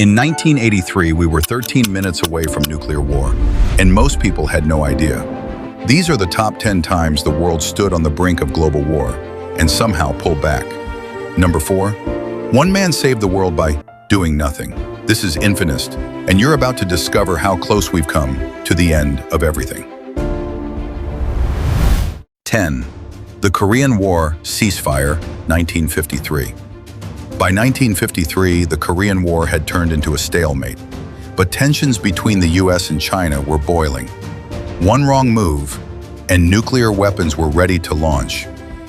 In 1983, we were 13 minutes away from nuclear war, and most people had no idea. These are the top 10 times the world stood on the brink of global war and somehow pulled back. Number 4, one man saved the world by doing nothing. This is InfoNest, and you're about to discover how close we've come to the end of everything. 10. The Korean War ceasefire, 1953. By 1953, the Korean War had turned into a stalemate, but tensions between the US and China were boiling. One wrong move, and nuclear weapons were ready to launch.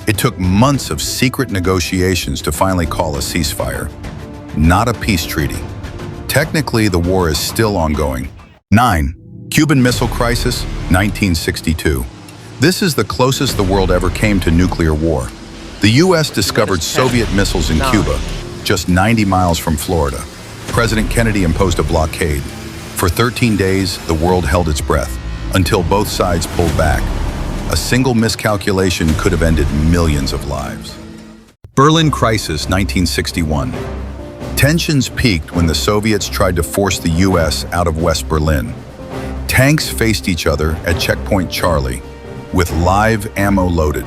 It took months of secret negotiations to finally call a ceasefire, not a peace treaty. Technically, the war is still ongoing. 9. Cuban Missile Crisis, 1962. This is the closest the world ever came to nuclear war. The US discovered Soviet missiles in Cuba, just 90 miles from Florida. President Kennedy imposed a blockade. For 13 days, the world held its breath, until both sides pulled back. A single miscalculation could have ended millions of lives. Berlin Crisis, 1961. Tensions peaked when the Soviets tried to force the US out of West Berlin. Tanks faced each other at Checkpoint Charlie, with live ammo loaded.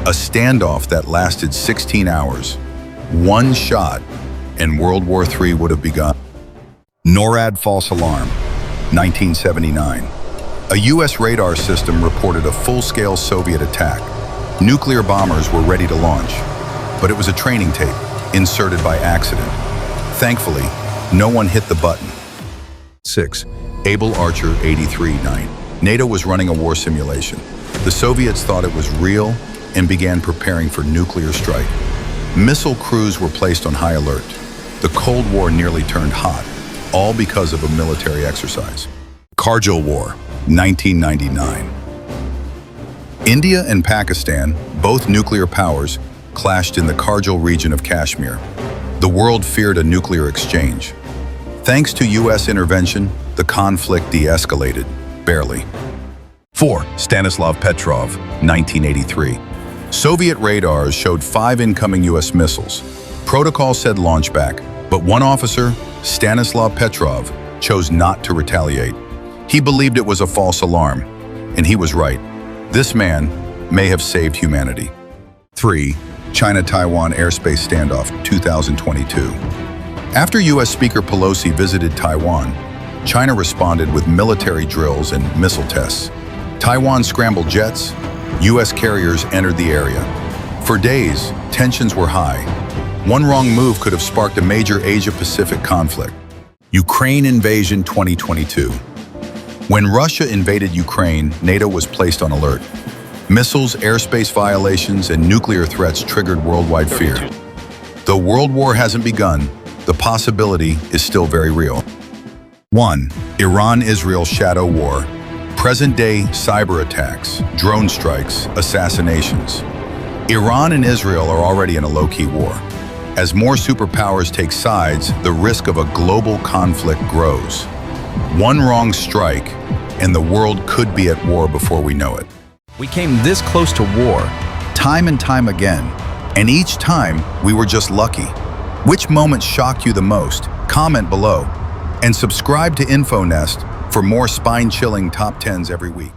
A standoff that lasted 16 hours. One shot, and World War III would have begun. NORAD false alarm, 1979. A US radar system reported a full-scale Soviet attack. Nuclear bombers were ready to launch, but it was a training tape, inserted by accident. Thankfully, no one hit the button. 6. Able Archer 83-9. NATO was running a war simulation. The Soviets thought it was real and began preparing for nuclear strike. Missile crews were placed on high alert. The Cold War nearly turned hot, all because of a military exercise. Kargil War, 1999. India and Pakistan, both nuclear powers, clashed in the Kargil region of Kashmir. The world feared a nuclear exchange. Thanks to US intervention, the conflict de-escalated, barely. 4. Stanislav Petrov, 1983. Soviet radars showed 5 incoming US missiles. Protocol said launch back, but one officer, Stanislav Petrov, chose not to retaliate. He believed it was a false alarm, and he was right. This man may have saved humanity. 3. China-Taiwan airspace standoff, 2022. After US Speaker Pelosi visited Taiwan, China responded with military drills and missile tests. Taiwan scrambled jets. US carriers entered the area. For days, tensions were high. One wrong move could have sparked a major Asia-Pacific conflict. Ukraine invasion 2022. When Russia invaded Ukraine, NATO was placed on alert. Missiles, airspace violations, and nuclear threats triggered worldwide fear. Though World War hasn't begun, the possibility is still very real. 1. Iran-Israel shadow war. Present-day cyber attacks, drone strikes, assassinations. Iran and Israel are already in a low-key war. As more superpowers take sides, the risk of a global conflict grows. One wrong strike, and the world could be at war before we know it. We came this close to war, time and time again, and each time we were just lucky. Which moment shocked you the most? Comment below, and subscribe to InfoNest for more spine-chilling top 10s every week.